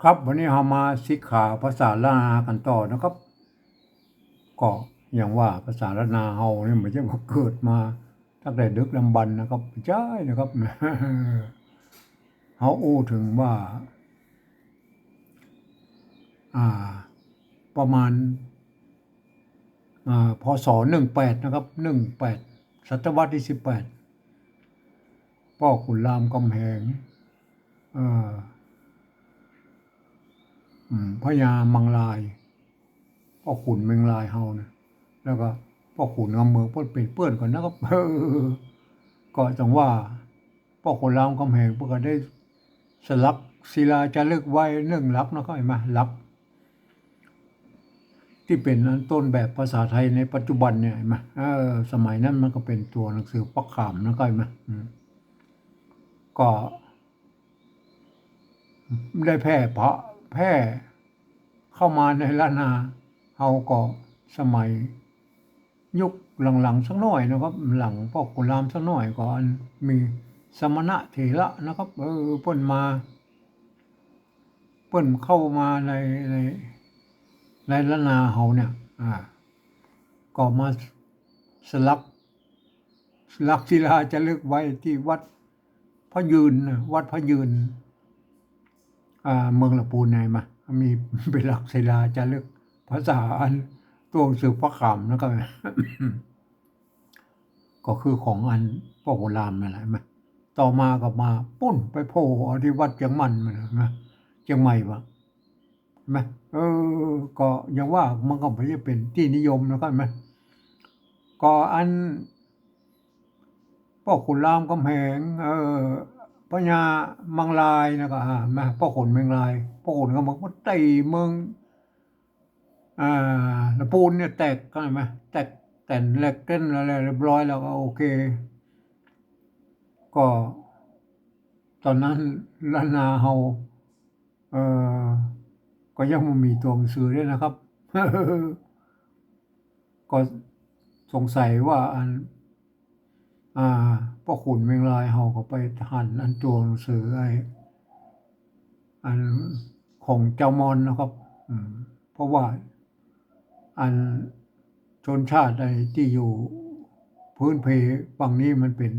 ครับวันนี้เรามาศึกษาภาษาล้านนากันต่อนะครับก็อย่างว่าภาษาล้านนาเฮานี่มันจะมาเกิดมาตั้งแต่ดึกดำบรรพ์นะครับไม่ใช่นะครับเฮาอู้ถึงว่าอ่าประมาณพศ18นะครับ18ศตวรรษที่18พ่อขุนรามคำแหงเอ่อพญามังลายพ่อขุนเมืองลายเฮานะแล้วก็พ่อขุนงำเมืองเพิ่นเป็นเปื้อนก่อนนะครับก็จังว่าพ่อขุนรามคำแหงเพิ่นก็ได้สลักศิลาจารึกไว้1หลักนะครับเห็นไหมหลักที่เป็นอันต้นแบบภาษาไทยในปัจจุบันเนี่ยเห็นไหมสมัยนั้นมันก็เป็นตัวหนังสือปักขามนะครับเห็นไหมก็ได้แพร่เข้ามาในล้านนาเฮาก็สมัยยุคหลังๆสักหน่อยนะครับหลังพ่อขุนรามสักหน่อยก็อันมีสมณะเถระนะครับเพิ่นมาเพิ่นเข้ามาในในล้านนาเฮาเนี่ยก็มาสลักศิลาจารึกไว้ที่วัดพระยืนวัดพระยืนเมืองลำพูนไงมามีเป็นหลักศิลาจารึกภาษาอันตัวหนังสือพระขามนะครับ ก็คือของอันพ่อโบราณนั่นแหละมั้ยต่อมาก็มาปุ้นไปโผล่ที่วัดเชียงมันนะเชียงใหม่วะใช่ไหมก็อย่างว่ามันก็ไม่ใช่เป็นที่นิยมนะครับไหมก็อันพ่อขุนรามคำแหงพญามังลายนะก็มาพ่อขุนเมืองลายพ่อขุนก็บอกว่าไต่เมืองลำพูนเนี่ยแตกก็เห็นไหมแตกแต่นแหลกเต้นอะไรเรียบร้อยแล้วก็โอเคก็ตอนนั้นล้านนาเฮาเอ่อก็ยังบ่มีตัวหนังสือด้วยนะครับ ก็สงสัยว่าอันพ่อขุนเมืองลายเฮาก็ไปหันอันตัวหนังสืออันของเจ้ามอญนะครับเพราะว่าอันชนชาติที่อยู่พื้นเพฝั่งนี้มันเป็น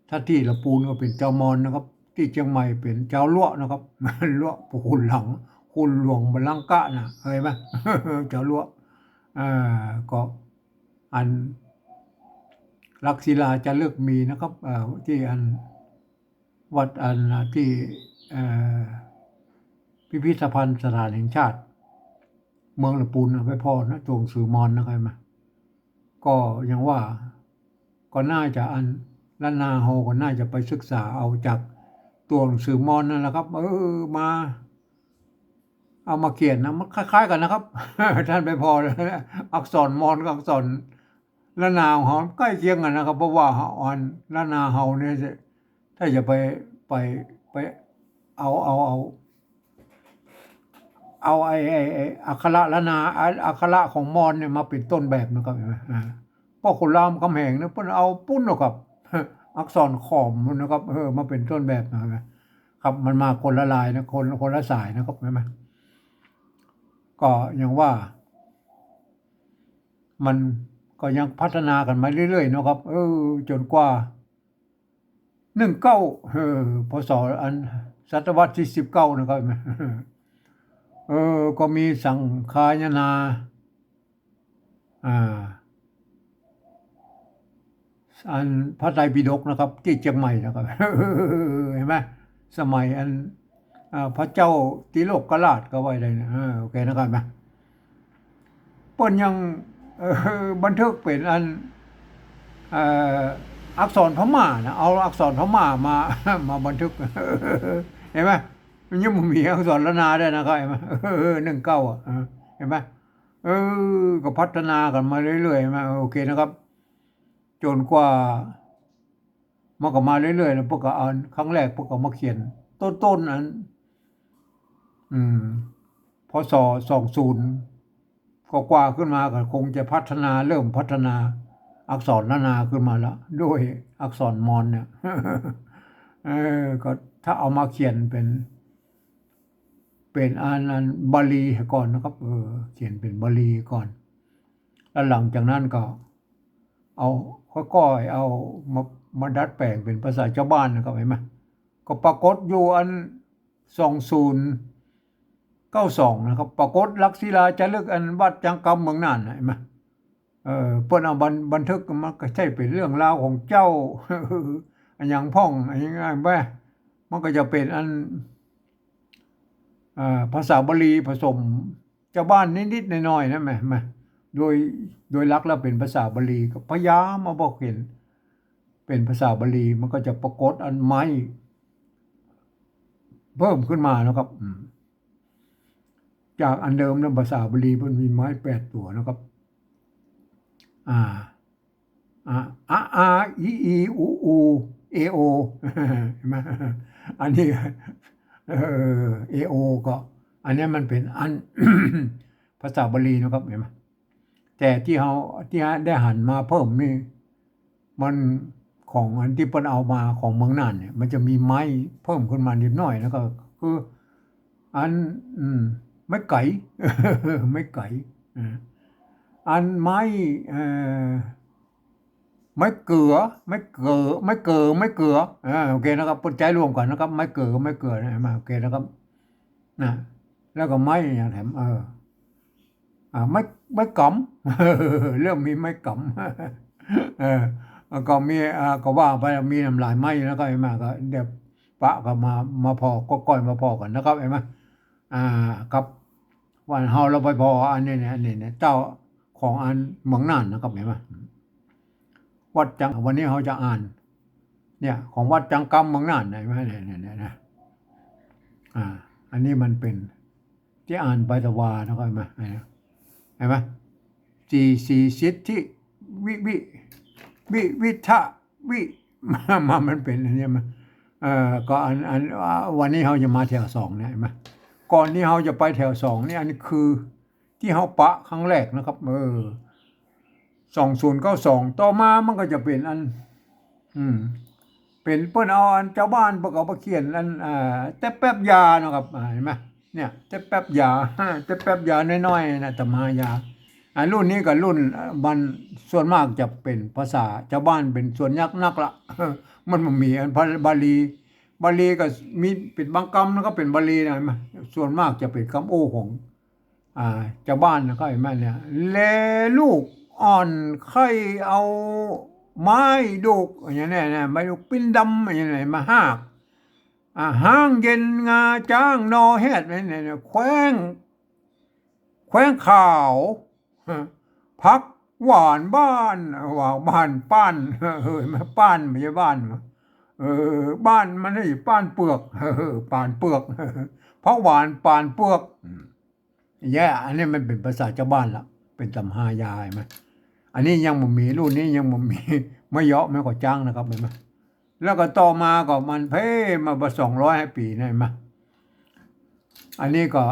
ถ้าที่ละปูนก็เป็นเจ้ามอญนะครับที่เชียงใหม่เป็นเจ้าลั่วนะครับ ลั่วปู่ขุนหลังคุณหลวงบัลลังก์กะน่ะเคยไหม เจ้าลั่วก็อันลักศิลาจะเลือกมีนะครับที่อันวัดอันที่พิพิธภัณฑ์สถานแห่งชาติเมืองลำพูนไปพอนะตัวหนังสือมอญนะครับมาก็ยังว่าก็น่าจะอันล้านนาเฮาก็น่าจะไปศึกษาเอาจากตัวหนังสือมอญนั่นแหละครับมาเอามาเขียนนะมันคล้ายๆกันนะครับ ท่านไปพออักษรมอญกับอักษรล้านนาเฮาใกล้เคียงกันนะครับเพราะว่าอันล้านนาเฮาเนี่ยถ้าจะไปไปเอาไอ้อักขระล้านนาอักขระของมอญเนี่ยมาเป็นต้นแบบนะครับพ่อขุนรามคำแหงเนี่ยเพิ่นเอาปุ้นนะครับ อักษรขอมนะครับมาเป็นต้นแบบนะครับมันมาคนละลายนะคนละสายนะครับใช่ไหมก็ยังว่ามันก็ยังพัฒนากันมาเรื่อยๆนะครับจนกว่า19พศอันศตวรรษที่19นะครับก็มีสังฆายนาอ่าอันพระไตรปิฎกนะครับที่เชียงใหม่นะครับ เห็นไหมสมัยอันพระเจ้าติโลกราชก็ไว้ได้นะโอเคนะครับนะเปิ้นยังบันทึกเป็นอันอักษรพม่านะเอาอักษรพม่ามา มาบันทึก เห็นไหมมันยังมีอักษรละนาได้นะครับเห็นไหม19เห็นไหมก็พัฒนากันมาเรื่อยๆมาโอเคนะครับจนกว่ามันก็มาเรื่อยๆแล้วพวกก็อ่านครั้งแรกพวกก็มาเขียนต้นๆอันพศ20ก็กว่าขึ้นมาก็คงจะเริ่มพัฒนาอักษรละนาขึ้นมาแล้วด้วยอักษรมอญเนี่ย ก็ถ้าเอามาเขียนเป็น เป็นอันบาลีก่อนนะครับเขียนเป็นบาลีก่อนแล้วหลังจากนั้นก็เอาค่อยๆเอามาดัดแปลงเป็นภาษาชาวบ้านนะครับเห็นไหมก็ปรากฏอยู่อัน2092นะครับปรากฏลักษิลาจารึกอันวัดจังกำเมืองน่านเห็นไหมเพิ่นเอาบันทึกมันก็ใช่เป็นเรื่องราวของเจ้า อันอย่างพ่องอันอย่างไรบ้างมันก็จะเป็นอันภาษาบาลีผสมชาวบ้านนิดๆหน่อยๆนะแม่โดยหลักแล้วเป็นภาษาบาลีก็พยายามมาบอกเห็นเป็นภาษาบาลีมันก็จะปรากฏอันไม้เพิ่มขึ้นมานะครับจากอันเดิมแล้วภาษาบาลีมันมีไม้8ตัวนะครับอีอูเอโอเห็นไหมอันนี้เอโอก็อันนี้มันเป็นอัน ภาษาบาลีนะครับเห็นไหมแต่ที่ได้หันมาเพิ่มนี่มันของอันที่เปิ้นเอามาของเมืองน่านเนี่ยมันจะมีไม้เพิ่มขึ้นมานิดหน่อยแล้วก็คืออันไม้ไก่ ไม้ไก่อันไม้ไม่เกลือโอเคนะครับปัจจัยรวมกันนะครับไม่เกลือนะมาโอเคนะครับนะแล้วก็ไม่อย่างแถมไม่กำเริ่มมีไม่กำก็มีก็ว่าไปมีน้ำลายไหมแล้วก็ไอ้มาก็เดี๋ยวปะก็มาพอก็ก้อยมาพอกันนะครับไอ้มากับวันเฮาเราไปพออันนี้เนี่ยเจ้าของอันเมืองน่านนะครับเห็นไหมวัดจังวันนี้เขาจะอ่านเนี่ยของวัดจังกำเมืองน่านเห็นไหมเนี่ยนะอันนี้มันเป็นที่อ่านไปตะวานะครับเห็นไหมสีสิทธิวิทะมันเป็นอันนี้มันก็อันวันนี้เขาจะมาแถว2เนี่ยเห็นไหมก่อนที่เขาจะไปแถว2นี่อันนี้คือที่เขาปะครั้งแรกนะครับ2092ต่อมามันก็จะเป็นอันเป็นเปิ้นเอาอันเจ้าบ้านประกอบเขียนอันแต่แป๊บยานะครับเห็นไหมเนี่ยแต่แป๊บยาแต่แป๊บยาน้อยๆนะตมายารุ่นนี้กับรุ่นมันส่วนมากจะเป็นภาษาชาวบ้านเป็นส่วนยักนักละมันมีอันบาลีก็มีเป็นบางคำแล้วก็เป็นบาลีนะเห็นไหมส่วนมากจะเป็นคำโอ้ของชาวบ้านนะครับเห็นไหมเนี่ยแลลูกอ่อนไข่เอาไม้ดุกอย่างนี้เนี่ยไม้ดุกปิ้นดำอย่างนี้มาหากห้างเย็นงาจ้างนอเฮ็ดเนี่ยแขวงข่าวพักหวานบ้านป้านมาป้านไม่ใช่บ้านบ้านมันให้ป้านเปลือกป้านเปลือกเพราะหวานป้านเปลือกอันนี้มันเป็นภาษาชาวบ้านละเป็นตำหายายไหมอันนี้ยังบ่มีรุ่นนี้ยังบ่มีไม่เยาะไม่ก็จ้างนะครับเห็นไหมแล้วก็ต่อมาก็มันเพ่มา200ปีนี่ไหมอันนี้ก็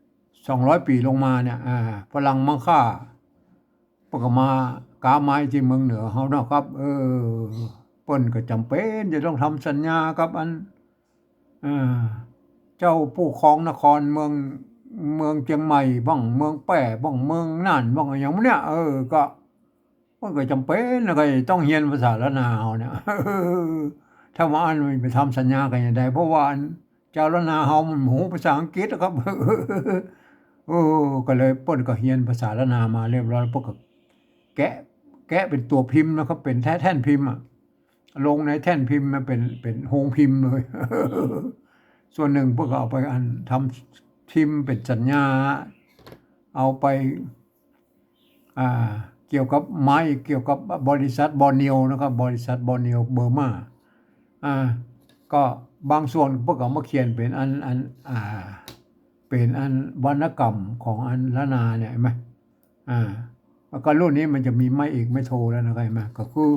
200 ปีลงมาเนี่ยฝรั่งมังค่าปกมากาไม้ที่เมืองเหนือเฮาเนาะครับเปิ้นก็จำเป็นจะต้องทำสัญญากับอันเจ้าผู้ครองนครเมืองเชียงใหม่บ้างเมืองแป้บ้างเมืองน่านบ้างอย่างเนี้ยก็มันก็จำเป็นแล้วก็ต้องเรียนภาษาละนาเฮาเนี่ยถ้าว่าอันไปทำสัญญากันอย่างใดเพราะว่าเจ้าละนาเฮามันหูภาษาอังกฤษครับก็เลยเปิ้นก็เรียนภาษาละนามาเรียบร้อยพวกก็แกะเป็นตัวพิมพ์นะครับเป็นแท่นพิมพ์ลงในแท่นพิมพ์มันเป็นโฮงพิมพ์เลยส่วนหนึ่งพวกก็เอาไปอันทำพิมพ์เป็นสัญญาเอาไปเกี่ยวกับไม้เกี่ยวกับบริษัทบอร์เนียวนะครับบริษัทบอร์เนียวเบอร์มาก็บางส่วนพวกเขามาเขียนเป็นอันเป็นอันวรรณกรรมของอันละนาเนี่ยเห็นไหมแล้วก็รุ่นนี้มันจะมีไม่เอกไม่โทแล้วนะครับเห็นไหมก็คือ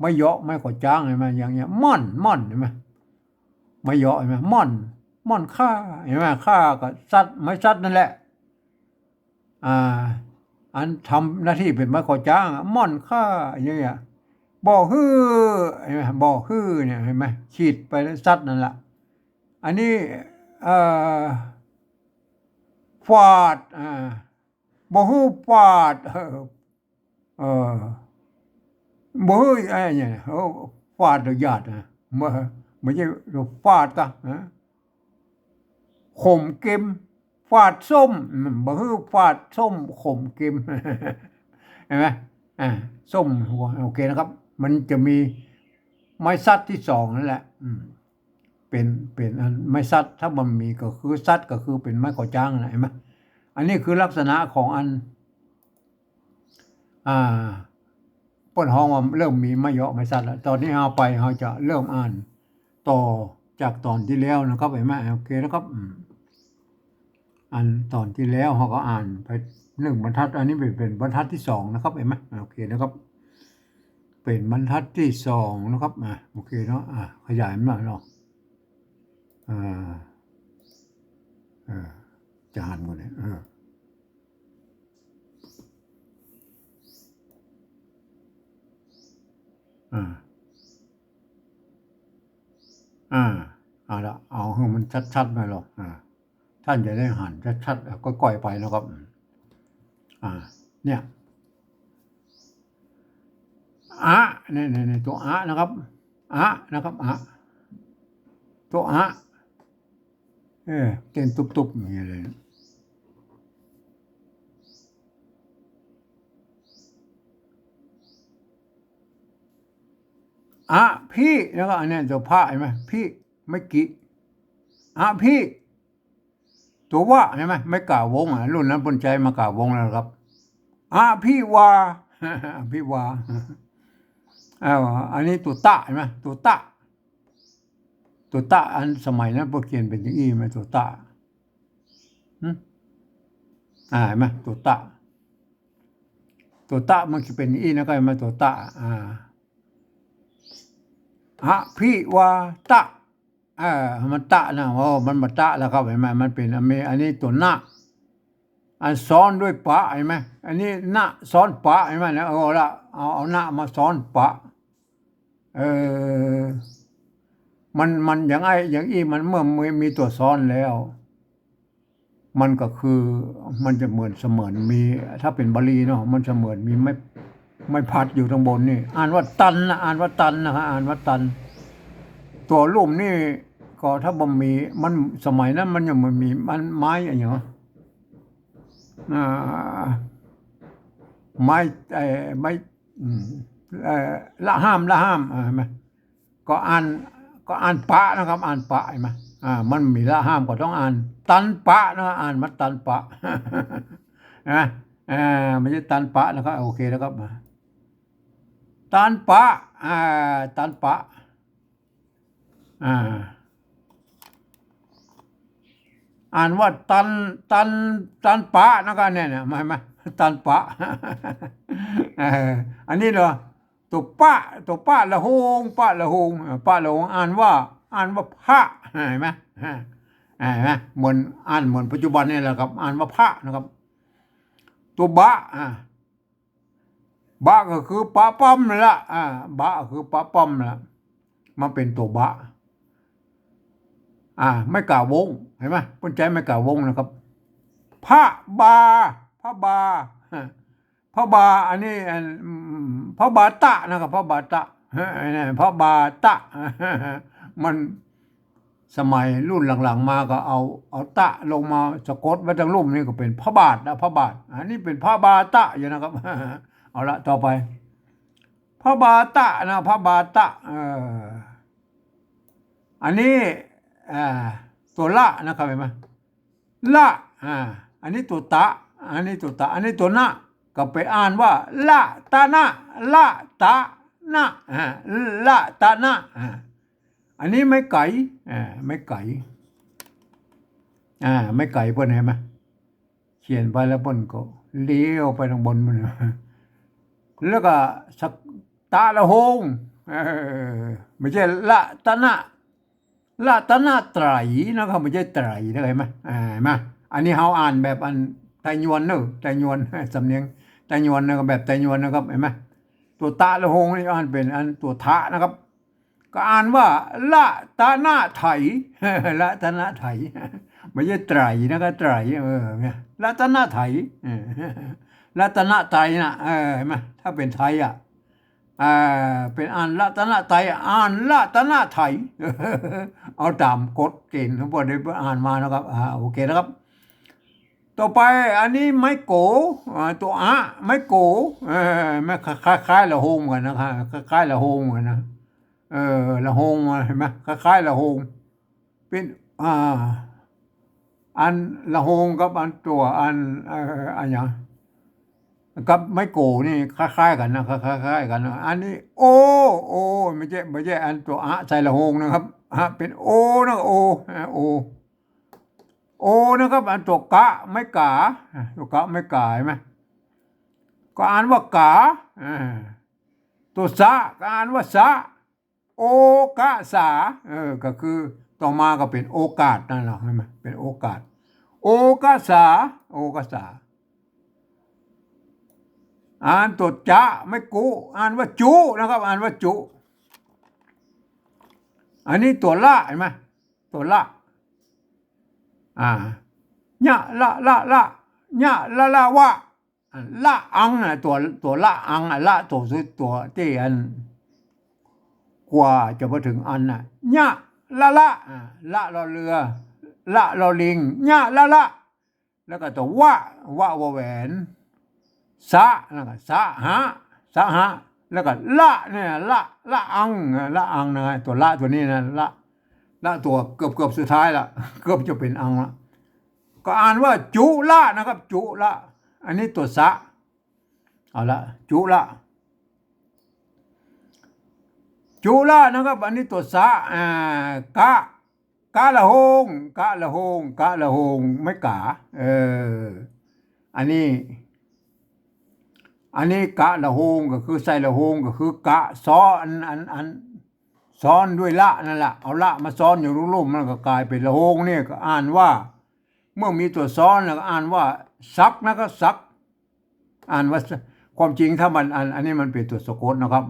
ไม่เยาะไม่ก่อจ้างเห็นไหมอย่างเงี้ยม่อนเห็นไหมไม่เยาะเห็นไหมม่อนค่าเห็นไหมค่าก็ซัดไม่ซัดนั่นแหละอันทำหน้าที่เป็นไม่ก่อจ้างม่อนค่าอย่างเงี้ยบ่ฮื้อเห็นไหมบ่ฮื้อเนี่ยเห็นไหมขีดไปแล้วซัดนั่นแหละอันนี้ ฟาดบ่ฮู้ฟาดเออบ่ฮู้ไอ้เนี่ยฟาดญาติไม่ใช่ฟาดตะข่มเกมฟาดส้มบ่ฮู้ฟาดส้มข่มเกมเห็นไหมส้มโอเคนะครับมันจะมีไม้ซัดที่สองนั่นแหละเป็นอันไม้ซัดถ้ามันมีก็คือซัดก็คือเป็นไม้ก่อจ้างนะเห็นไหมอันนี้คือลักษณะของอันเปิ้นฮ้องว่าเริ่มมีไม้เหาะไม้ซัดแล้วตอนนี้เราจะเริ่มอ่านต่อจากตอนที่แล้วนะครับเห็นไหมโอเคนะครับอันตอนที่แล้วเราก็อ่านไป1บรรทัดอันนี้เป็นบรรทัดที่2นะครับเห็นไหมโอเคนะครับเป็นบรรทัดที่2นะครับโอเคเนาะขยายมันหน่อยเนาะจะอ่านหมดเลยเอาละเอาให้มันชัดๆหน่อยหรอกท่านจะได้หันชัดๆก็ก่อยไปนะครับเนี่ยในตัวนะครับนะครับตัวเต้นตุบๆอย่างเงี้ยเลยพี่แล้วก็อันนี้ตัวพระเห็นไหมพี่ไม่กี่พี่ตัวว่าเห็นไหมไม่กล่าววงรุ่นนั้นปนใจมากล่าววงแล้วครับพี่ว่าพี่ว่าอันนี้ตัวตะเห็นไหมตัวตะอันสมัยนั้นพวกเขียนเป็นอย่างนี้ไหมตัวตะเห็นไหมตัวตะมันจะเป็นอย่างนี้นะก็เห็นไหมตัวตะพี่ว่าตะมันตะนะมันมาตะแล้วครับเห็นไหมมันเป็นอันนี้ตัวหน้าอันซ้อนด้วยปะเห็นไหมอันนี้หน้าซ้อนปะเห็นไหมนะเอาหน้ามาซ้อนปะมันอย่างอีมันเมื่อมีตัวซ้อนแล้ว มันก็คือมันจะเหมือนเสมือนมีถ้าเป็นบาลีเนาะมันเสมือนมีไม่พัดอยู่ตรงบนนี่อ่านว่าตันนะอ่านว่าตันนะอ่านว่าตันตัวลุ่มนี่ก็ถ้าบ่มีมันสมัยนั้นมันยังไม่มีมันไม้อะไรอย่างเงี้ยไม้ละห้ามเห็นไหมก็อ่านปะนะครับอ่านปะเห็นไหมมันมีละห้ามก็ต้องอ่านตันปะนะอ่านมาตันปะนะไม่ใช่ตันปะนะครับโอเคแล้วครับตันปะตันปะอ่านว่าตันปะนะครับเนี่ยมาไหมตันปะอันนี้เหรอตัวปะละหงอ่านว่าพระเห็นไหมเหมือนเหมือนปัจจุบันนี่แหละครับอ่านว่าพระนะครับตัวบะก็คือปะป้อมนั่นแหละบะคือปะป้อมนั่นแหละมันเป็นตัวบะไม่กล่าววงเห็นไหมป้นใจไม่กล่าววงนะครับพระบาอันนี้พระบาตะนะครับพระบาตะพระบาตะมันสมัยรุ่นหลังๆมาก็เอาตะลงมาสะกดไว้ทั้งรูปนี่ก็เป็นพระบาทนะพระบาทอันนี้เป็นพระบาตะอยู่นะครับเอาละต่อไปพระบาตะนะพระบาตะอันนี้ตัวละนะครับเห็นไหมละอันนี้ตัวตะอันนี้ตัวนะก็ไปอ่านว่าละตะนะละตะนะละตะนะอันนี้ไม่ไก่ไม่ไก่ไม่ไก่เพิ่นเห็นไหมเขียนไปแล้วเพิ่นก็เลี้ยวไปทางบนมันแล้วก็สักตาละหงไม่ใช่ละตะนะไตรนะครับไม่ใช่ไตรนะเห็นไหมมาอันนี้เขาอ่านแบบอันไตยวนเนอะไตยวนสำเนียงไตยวนนะครับแบบไตยวนนะครับเห็นไหมตัวตาละหงนี่อ่านเป็นอันตัวทะนะครับก็อ่านว่าละตะนะไถละตะนะไถ ไม่ใช่ไตรนะครับไตรเนี่ยรัตนไถยรัตนไตรนะเห็นไหมถ้าเป็นไทยเป็นอ่านรัตนไตรอ่านรัตนไถยเอาตามกฎเกณฑ์ทั้งหมดได้อ่านมานะครับโอเคนะครับต่อไปอันนี้ไม้โกตัวไม้โกไม่คล้ายๆละโฮงกันนะครับคล้ายๆละโฮงกันนะละโฮงเห็นไหมคล้ายๆละโฮงเป็นอันละโฮงกับอันตัวอันอย่างกับไม้โกนี่คล้ายๆกันนะคล้ายๆกันนะอันนี้โอไม่ใช่อันตัวใส่ละโฮงนะครับเป็นนะโอนะครับอันตัวกะไม่กาตัวกะไม่กาใช่ไหมก็อ่านว่ากาตัวสะก็อ่านว่าสะโอกะสาก็คือต่อมาก็เป็นโอกาสนั่นแหละใช่ไหมเป็นโอกาสโอกาสาอ่านตัวจะไม่กูอ่านว่าจุนะครับอ่านว่าจุอันนี้ตัวละเห็นไหมตัวละญะละญะละวะละอังนะตัวละอังละตัวที่อันกว่าจะมาถึงอันน่ะญะละรอเรือละรอลิงญะละแล้วก็ตัววะวแหวนสะแล้วก็สหะแล้วก็ละเนี่ยละอังนะตัวละตัวนี้นะละตัวเกือบสุดท้ายละเกือบจะเป็นอังละก็อ่านว่าจุละนะครับจุละอันนี้ตัวสะเอาละจุละนะครับอันนี้ตัวสะกะละหงไม่กาอันนี้กะละหงก็คือใส่ละหงก็คือกะซ้อนซ้อนด้วยละนั่นแหละเอาละมาซ้อนอยู่รูปๆมันก็กลายเป็นละหงเนี่ยก็อ่านว่าเมื่อมีตัวซ้อนแล้วก็อ่านว่าซักนะก็ซักอ่านว่าความจริงถ้ามันอันนี้มันเป็นตัวสะกดนะครับ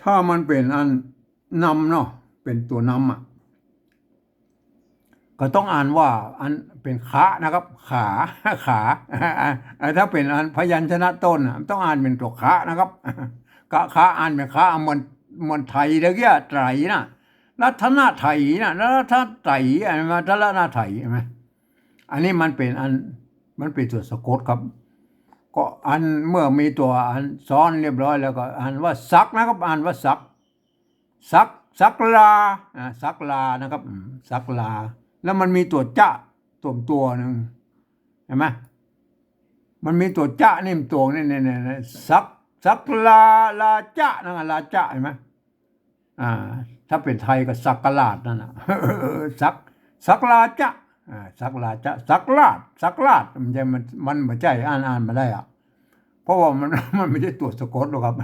ถ้ามันเป็นอันนำเนาะเป็นตัวนำก็ต้องอ่านว่าอันเป็นขานะครับขาถ้าเป็นอันพยัญชนะต้นต้องอ่านเป็นตัวขานะครับขาอ่านเป็นขามันไทยเด้อไตรนะรัตนไถยนะรัตนไถยมารัตนไถยใช่ไหมอันนี้มันเป็นตัวสะกดครับก็อันเมื่อมีตัวอันซ้อนเรียบร้อยแล้วก็อ่านว่าซักนะครับอ่านว่าซักลาซักลานะครับซักลาแล้วมันมีตัวจะตัวหนึ่งเห็นไหมมันมีตัวจะนี่ตัวนี่ซักลาจะนะลาจะเห็นไหมถ้าเป็นไทยก็สักลาดนั่นนะสักลาจะสักลาจะสักลาดมันไม่ใช่อ่านมาได้เพราะว่ามันไม่ใช่ตัวสะกดหรอกครับ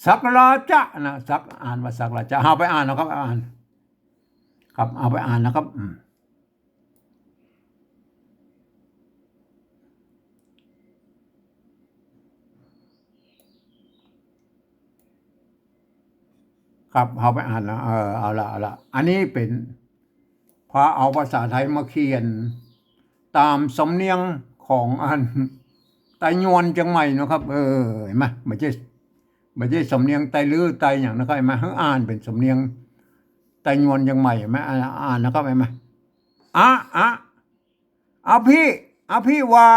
สักลาจะนะสักอ่านว่าสักลาจะเอาไปอ่านนะครับอ่านครับเอาไปอ่านนะครับครับเอาไปอ่านแล้วเอาละอันนี้เป็นพอเอาภาษาไทยมาเขียนตามสำเนียงของอันไตยวนจังใหม่นะครับเห็นไหมไม่ใช่สำเนียงไตลื้อไตอย่างนะครับเห็นไหมอ่านเป็นสำเนียงไตยวนจังใหม่เห็นไหมอ่านนะครับเห็นไหมอภิวา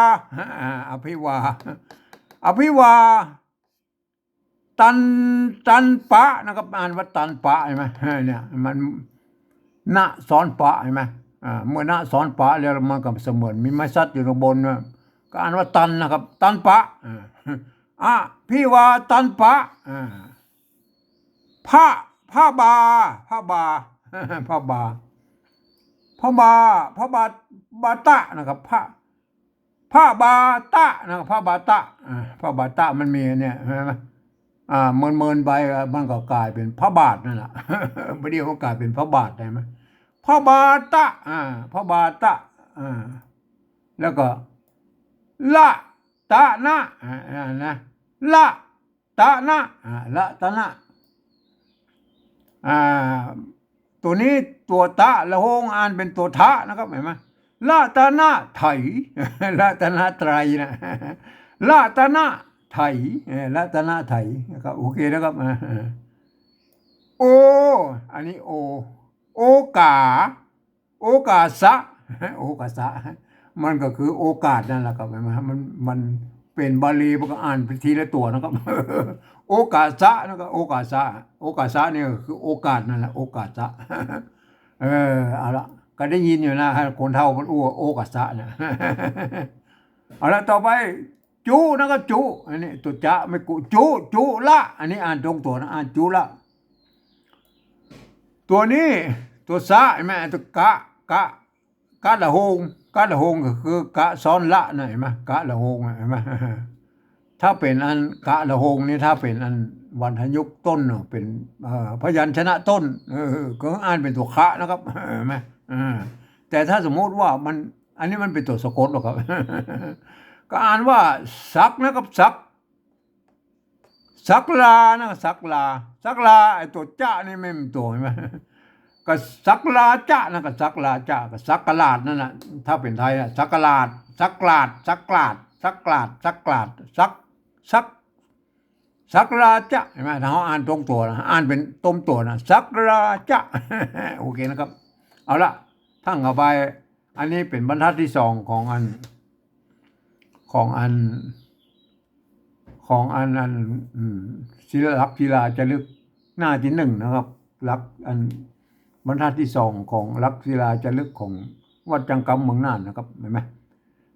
อภิวาตันปะนะครับอ่านว่าตันปะเห็นไหมเนี่ยมันณซ้อนปะเห็นไหมเมื่อณซ้อนปะแล้วมันก็เสมือนมีไม้ซัดอยู่ตรงบนก็อ่านว่าตันนะครับตันปะพี่ว่าตันปะผ้าบาบาตะนะครับผ้าบาตะนะครับผ้าบาตะมันมีเนี่ยใช่ไหมเมินไปมันก็กลายเป็นพระบาทนั่นแหละไม่ได้ก็กลายเป็นพระบาทได้ไหมพระบาตะพระบาตะแล้วก็ละตะนะนะละตะนะละตะนะ ตัวนี้ตัวตะละโหงอ่านเป็นตัวทะนะครับเห็นไหมละตะนะไถ ละตะนะไตรนะ ละตะนะไถละตะนะไถนะครับโอเคนะครับโออันนี้โอกาโอกาสะโอกาสะมันก็คือโอกาสนั่นแหละครับเห็นไหมมันเป็นบาลีมันก็อ่านเป็นทีละตัวนะครับ โอกาสะนะครับโอกาสะโอกาสะเนี่ยคือโอกาสนั่นแหละโอกาสะ เอาละก็ได้ยินอยู่นะคนเฒ่ามันอ้วโอกาสะเนี่ย เอาละต่อไปจุนะครับจุอันนี้ตัวจะไม่กุจุละอันนี้อ่านตรงตัวนะอ่านจุละตัวนี้ตัวสะเห็นไหมตัวกะละโหงกะละโหงก็คือกะซ้อนละนะเห็นไหมกะละโหงเห็นไหม ถ้าเป็นอันกะละโหงนี่ถ้าเป็นอันวรรณยุกต์ต้นเนาะเป็นพยัญชนะต้นก็อ่านเป็นตัวคะนะครับเห็นไหมแต่ถ้าสมมติว่ามันอันนี้มันเป็นตัวสะกดหรอกครับ ก็อ่านว่าสักนะครับสักลานะสักลาไอ้ตัวจ้านี่ไม่เป็นตัวเห็นไหม ก็สักลาจ้านะก็สักลาจ้าก็สักกลาดนั่นน่ะถ้าเป็นไทยอะสักกลาดสักกลาดสักกลาดสักกลาดสักกลาดสักราจะเห็นไหมถ้าเขาอ่านตรงตัวนะอ่านเป็นต้มตัวนะสักราจะ โอเคนะครับเอาละทั้งเอาไปอันนี้เป็นบรรทัดที่สองของอันศิลลักษณ์ศิลาจะลึกหน้าที่หนึ่งนะครับลักอันบรรทัดที่สองของลักษณ์ศิลาจะลึกของวัดจังกำเมืองน่านนะครับเห็นไหม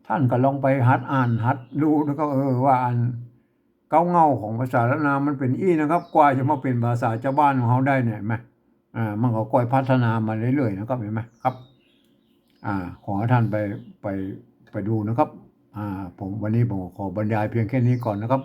ท่านก็ลองไปหัดอ่านหัดดูนะครับว่าอันเงาของภาษาละนามันเป็นอี้นะครับกว่าจะมาเป็นภาษาชาวบ้านของเขาได้เนี่ยเห็นไหมมันก็ค่อยพัฒนามาเรื่อยๆนะครับเห็นไหมครับขอให้ท่านไปดูนะครับผมวันนี้ผมขอบรรยายเพียงแค่นี้ก่อนนะครับ